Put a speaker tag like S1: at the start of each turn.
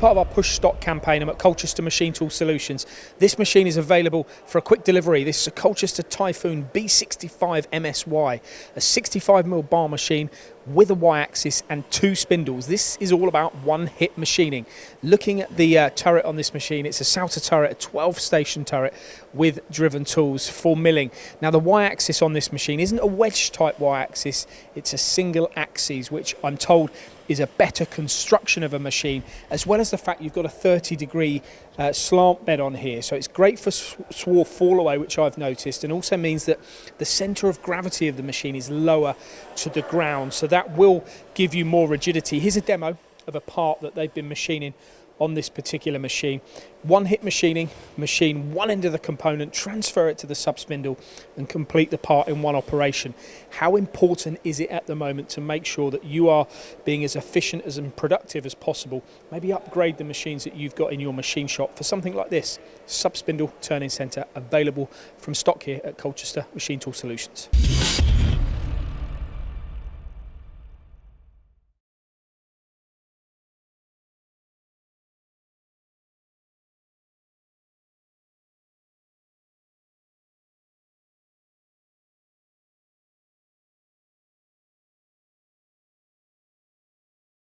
S1: part of our push stock campaign, I'm at Colchester Machine Tool Solutions. This machine is available for a quick delivery. This is a Colchester Typhoon B65 MSY, a 65mm bar machine with a Y-axis and 2 spindles. This is all about one-hit machining. Looking at the turret on this machine, it's a Sauter turret, a 12-station turret with driven tools for milling. Now the Y-axis on this machine isn't a wedge type Y-axis, it's a single axis, which I'm told is a better construction of a machine, as well as the fact you've got a 30-degree slant bed on here, so it's great for swarf fall away, which I've noticed, and also means that the centre of gravity of the machine is lower to the ground, so that will give you more rigidity. Here's a demo of a part that they've been machining on this particular machine. One-hit machining, machine one end of the component, transfer it to the sub-spindle and complete the part in one operation. How important is it at the moment to make sure that you are being as efficient and productive as possible? Maybe upgrade the machines that you've got in your machine shop for something like this. Sub-spindle turning centre, available from stock here at Colchester Machine Tool Solutions.